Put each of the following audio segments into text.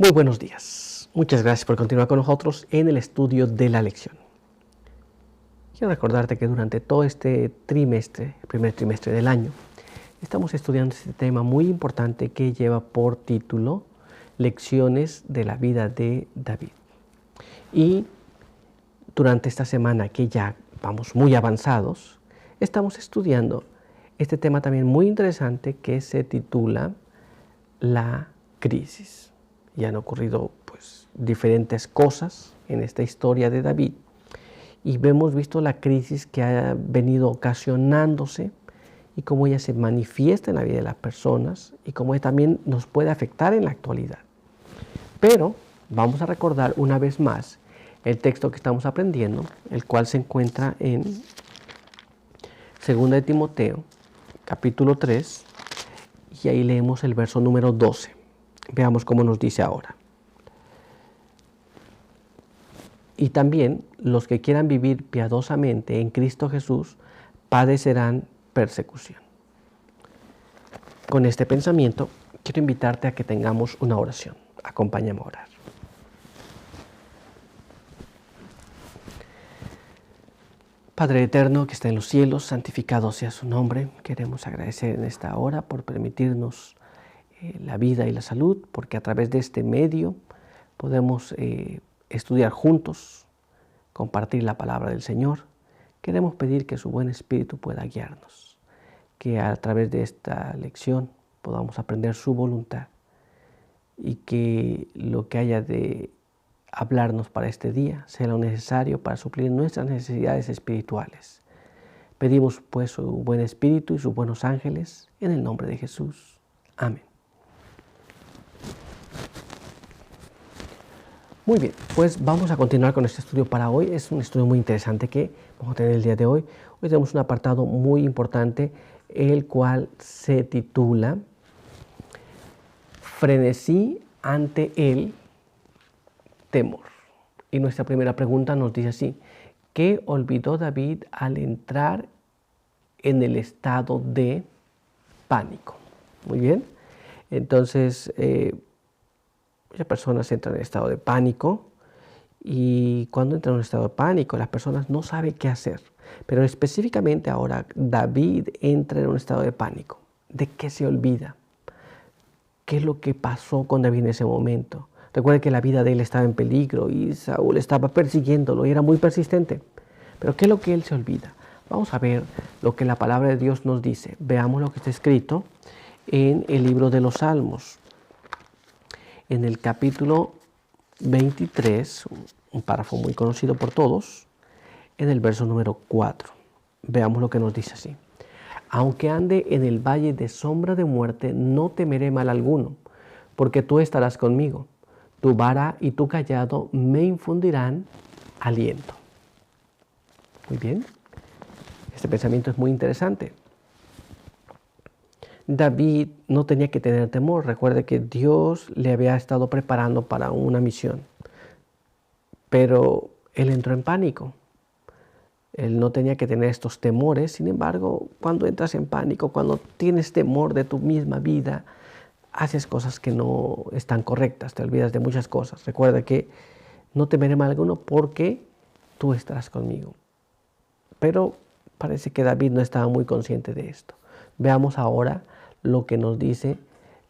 Muy buenos días. Muchas gracias por continuar con nosotros en el estudio de la lección. Quiero recordarte que durante todo este trimestre, el primer trimestre del año, estamos estudiando este tema muy importante que lleva por título Lecciones de la vida de David. Y durante esta semana que ya vamos muy avanzados, estamos estudiando este tema también muy interesante que se titula La crisis. Y han ocurrido diferentes cosas en esta historia de David y hemos visto la crisis que ha venido ocasionándose y cómo ella se manifiesta en la vida de las personas y cómo ella también nos puede afectar en la actualidad. Pero vamos a recordar una vez más el texto que estamos aprendiendo, el cual se encuentra en 2 de Timoteo, capítulo 3, y ahí leemos el verso número 12. Veamos cómo nos dice ahora. Y también los que quieran vivir piadosamente en Cristo Jesús padecerán persecución. Con este pensamiento, quiero invitarte a que tengamos una oración. Acompáñame a orar. Padre eterno que está en los cielos, santificado sea su nombre. Queremos agradecer en esta hora por permitirnos la vida y la salud, porque a través de este medio podemos estudiar juntos, compartir la palabra del Señor. Queremos pedir que su buen Espíritu pueda guiarnos, que a través de esta lección podamos aprender su voluntad y que lo que haya de hablarnos para este día sea lo necesario para suplir nuestras necesidades espirituales. Pedimos pues su buen Espíritu y sus buenos ángeles en el nombre de Jesús. Amén. Muy bien, pues vamos a continuar con este estudio para hoy. Es un estudio muy interesante que vamos a tener el día de hoy. Hoy tenemos un apartado muy importante, el cual se titula Frenesí ante el temor. Y nuestra primera pregunta nos dice así: ¿qué olvidó David al entrar en el estado de pánico? Muy bien, entonces muchas personas entran en estado de pánico y cuando entran en un estado de pánico las personas no saben qué hacer. Pero específicamente ahora David entra en un estado de pánico. ¿De qué se olvida? ¿Qué es lo que pasó con David en ese momento? Recuerde que la vida de él estaba en peligro y Saúl estaba persiguiéndolo y era muy persistente. Pero ¿qué es lo que él se olvida? Vamos a ver lo que la palabra de Dios nos dice. Veamos lo que está escrito en el libro de los Salmos. En el capítulo 23, un párrafo muy conocido por todos, en el verso número 4. Veamos lo que nos dice así. Aunque ande en el valle de sombra de muerte, no temeré mal alguno, porque tú estarás conmigo. Tu vara y tu cayado me infundirán aliento. Muy bien. Este pensamiento es muy interesante. David no tenía que tener temor. Recuerde que Dios le había estado preparando para una misión. Pero él entró en pánico. Él no tenía que tener estos temores. Sin embargo, cuando entras en pánico, cuando tienes temor de tu misma vida, haces cosas que no están correctas. Te olvidas de muchas cosas. Recuerda que no temeré mal alguno porque tú estarás conmigo. Pero parece que David no estaba muy consciente de esto. Veamos ahora lo que nos dice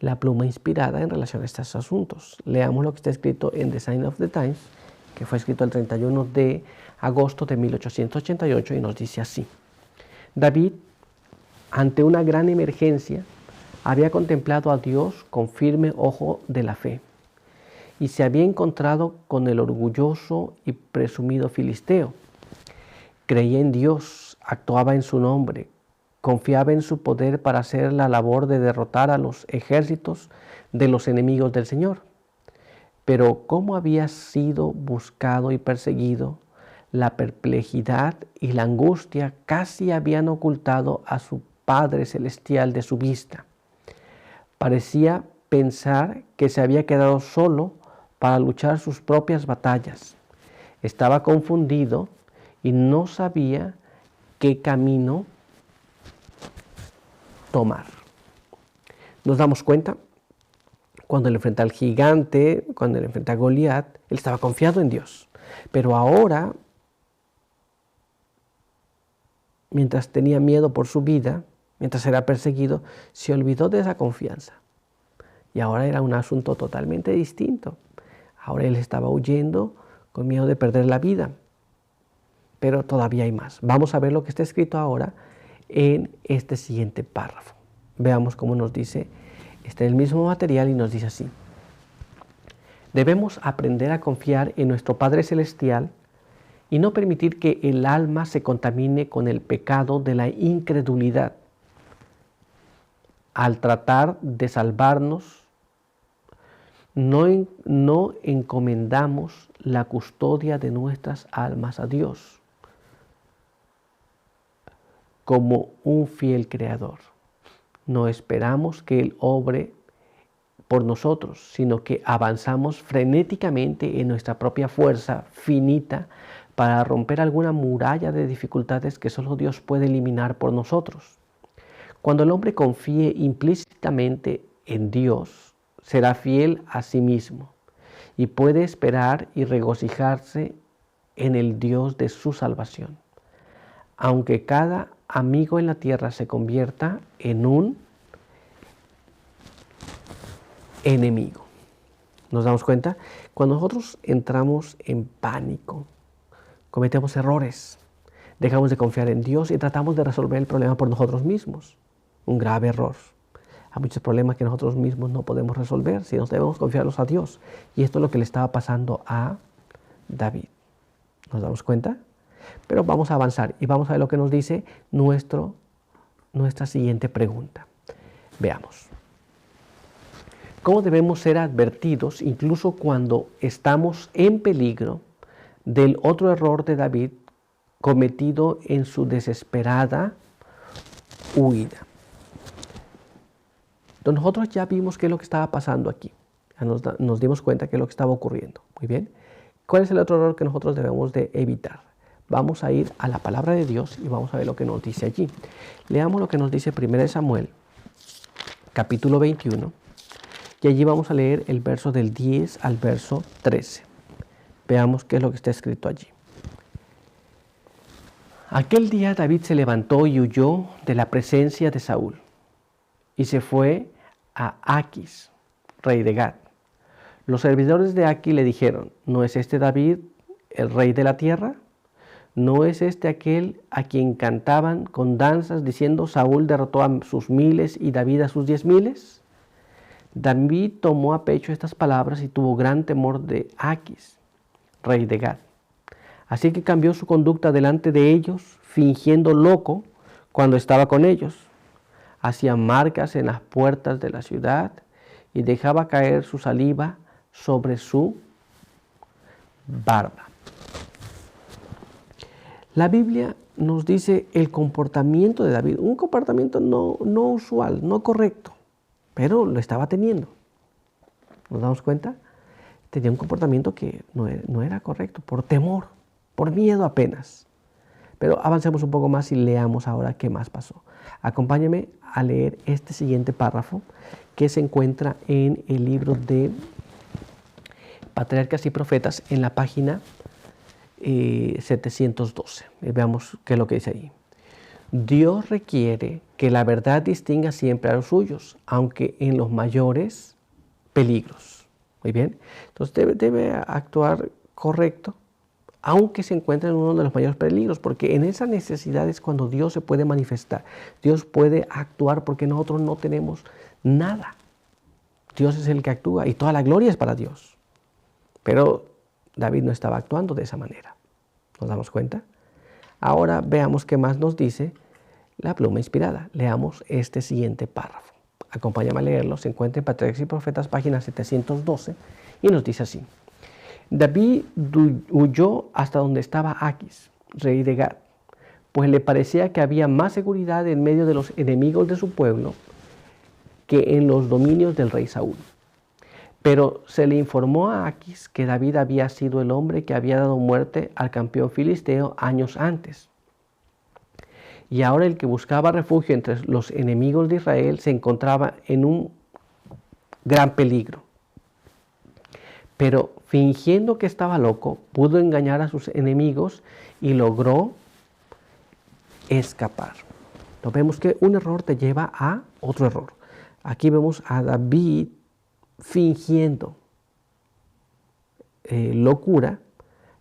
la pluma inspirada en relación a estos asuntos. Leamos lo que está escrito en The Sign of the Times, que fue escrito el 31 de agosto de 1888 y nos dice así. David, ante una gran emergencia, había contemplado a Dios con firme ojo de la fe y se había encontrado con el orgulloso y presumido filisteo. Creía en Dios, actuaba en su nombre, confiaba en su poder para hacer la labor de derrotar a los ejércitos de los enemigos del Señor. Pero cómo había sido buscado y perseguido, la perplejidad y la angustia casi habían ocultado a su Padre Celestial de su vista. Parecía pensar que se había quedado solo para luchar sus propias batallas. Estaba confundido y no sabía qué camino tomar. Nos damos cuenta Cuando él enfrenta al gigante, cuando él enfrenta a Goliat, él estaba confiado en Dios. Pero ahora, mientras tenía miedo por su vida, mientras era perseguido, se olvidó de esa confianza. Y ahora era un asunto totalmente distinto. Ahora él estaba huyendo con miedo de perder la vida. Pero todavía hay más. Vamos a ver lo que está escrito ahora en este siguiente párrafo. Veamos cómo nos dice, está en el mismo material y nos dice así. Debemos aprender a confiar en nuestro Padre Celestial y no permitir que el alma se contamine con el pecado de la incredulidad. Al tratar de salvarnos, no encomendamos la custodia de nuestras almas a Dios como un fiel creador. No esperamos que Él obre por nosotros, sino que avanzamos frenéticamente en nuestra propia fuerza finita para romper alguna muralla de dificultades que solo Dios puede eliminar por nosotros. Cuando el hombre confíe implícitamente en Dios, será fiel a sí mismo y puede esperar y regocijarse en el Dios de su salvación. Aunque cada amigo en la tierra se convierta en un enemigo. ¿Nos damos cuenta? Cuando nosotros entramos en pánico, cometemos errores, dejamos de confiar en Dios y tratamos de resolver el problema por nosotros mismos. Un grave error. Hay muchos problemas que nosotros mismos no podemos resolver, si nos debemos confiarlos a Dios. Y esto es lo que le estaba pasando a David. ¿Nos damos cuenta? Pero vamos a avanzar y vamos a ver lo que nos dice nuestra siguiente pregunta. Veamos. ¿Cómo debemos ser advertidos incluso cuando estamos en peligro del otro error de David cometido en su desesperada huida? Entonces nosotros ya vimos qué es lo que estaba pasando aquí. Nos dimos cuenta qué es lo que estaba ocurriendo. Muy bien. ¿Cuál es el otro error que nosotros debemos de evitar? Vamos a ir a la palabra de Dios y vamos a ver lo que nos dice allí. Leamos lo que nos dice 1 Samuel, capítulo 21. Y allí vamos a leer el verso del 10 al verso 13. Veamos qué es lo que está escrito allí. Aquel día David se levantó y huyó de la presencia de Saúl y se fue a Aquis, rey de Gat. Los servidores de Aquis le dijeron, ¿no es este David el rey de la tierra? ¿No es este aquel a quien cantaban con danzas diciendo Saúl derrotó a sus miles y David a sus 10,000? David tomó a pecho estas palabras y tuvo gran temor de Aquis, rey de Gat. Así que cambió su conducta delante de ellos, fingiendo loco cuando estaba con ellos. Hacía marcas en las puertas de la ciudad y dejaba caer su saliva sobre su barba. La Biblia nos dice el comportamiento de David, un comportamiento no usual, no correcto, pero lo estaba teniendo. ¿Nos damos cuenta? Tenía un comportamiento que no era correcto, por temor, por miedo apenas. Pero avancemos un poco más y leamos ahora qué más pasó. Acompáñame a leer este siguiente párrafo que se encuentra en el libro de Patriarcas y Profetas en la página 712. Veamos qué es lo que dice ahí. Dios requiere que la verdad distinga siempre a los suyos, aunque en los mayores peligros. Muy bien. Entonces debe actuar correcto, aunque se encuentre en uno de los mayores peligros, porque en esa necesidad es cuando Dios se puede manifestar. Dios puede actuar porque nosotros no tenemos nada. Dios es el que actúa y toda la gloria es para Dios. Pero David no estaba actuando de esa manera. ¿Nos damos cuenta? Ahora veamos qué más nos dice la pluma inspirada. Leamos este siguiente párrafo. Acompáñame a leerlo. Se encuentra en Patriarcas y Profetas, página 712, y nos dice así. David huyó hasta donde estaba Aquis, rey de Gat, pues le parecía que había más seguridad en medio de los enemigos de su pueblo que en los dominios del rey Saúl. Pero se le informó a Aquis que David había sido el hombre que había dado muerte al campeón filisteo años antes. Y ahora el que buscaba refugio entre los enemigos de Israel se encontraba en un gran peligro. Pero fingiendo que estaba loco, pudo engañar a sus enemigos y logró escapar. Nos vemos que un error te lleva a otro error. Aquí vemos a David fingiendo locura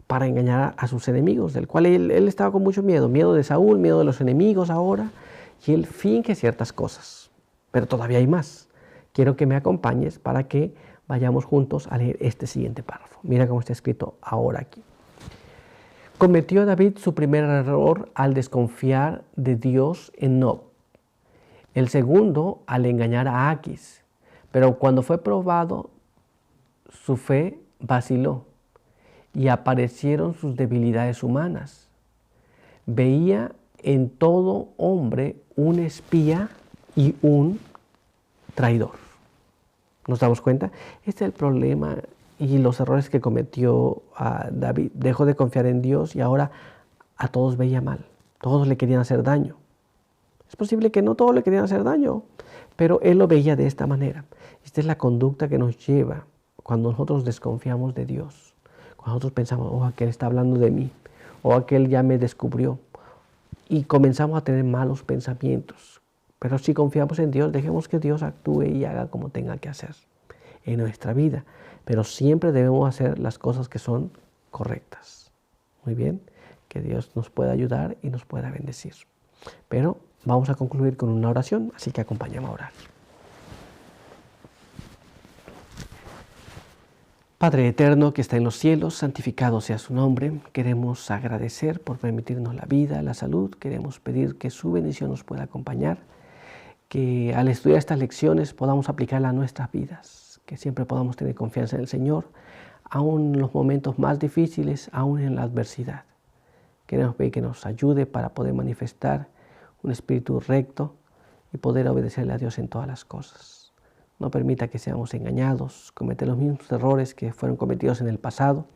para engañar a sus enemigos, del cual él estaba con mucho miedo de Saúl, miedo de los enemigos ahora, y él finge ciertas cosas. Pero todavía hay más. Quiero que me acompañes para que vayamos juntos a leer este siguiente párrafo. Mira cómo está escrito ahora aquí. Cometió David su primer error al desconfiar de Dios en Nob. El segundo al engañar a Aquis. Pero cuando fue probado, su fe vaciló y aparecieron sus debilidades humanas. Veía en todo hombre un espía y un traidor. ¿Nos damos cuenta? Este es el problema y los errores que cometió David. Dejó de confiar en Dios y ahora a todos veía mal. Todos le querían hacer daño. Es posible que no todos le querían hacer daño, pero él lo veía de esta manera. Esta es la conducta que nos lleva cuando nosotros desconfiamos de Dios. Cuando nosotros pensamos, oh, aquel está hablando de mí, o aquel ya me descubrió. Y comenzamos a tener malos pensamientos. Pero si confiamos en Dios, dejemos que Dios actúe y haga como tenga que hacer en nuestra vida. Pero siempre debemos hacer las cosas que son correctas. Muy bien, que Dios nos pueda ayudar y nos pueda bendecir. Pero vamos a concluir con una oración, así que acompáñame a orar. Padre eterno que está en los cielos, santificado sea su nombre. Queremos agradecer por permitirnos la vida, la salud. Queremos pedir que su bendición nos pueda acompañar, que al estudiar estas lecciones podamos aplicarlas a nuestras vidas, que siempre podamos tener confianza en el Señor, aún en los momentos más difíciles, aún en la adversidad. Queremos pedir que nos ayude para poder manifestar un espíritu recto y poder obedecerle a Dios en todas las cosas. No permita que seamos engañados, cometer los mismos errores que fueron cometidos en el pasado,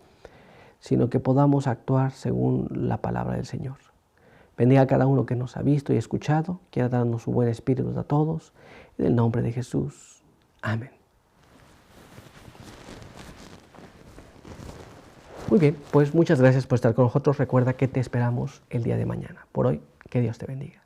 sino que podamos actuar según la palabra del Señor. Bendiga a cada uno que nos ha visto y escuchado, quiera darnos su buen espíritu a todos, en el nombre de Jesús. Amén. Muy bien, pues muchas gracias por estar con nosotros. Recuerda que te esperamos el día de mañana. Por hoy, que Dios te bendiga.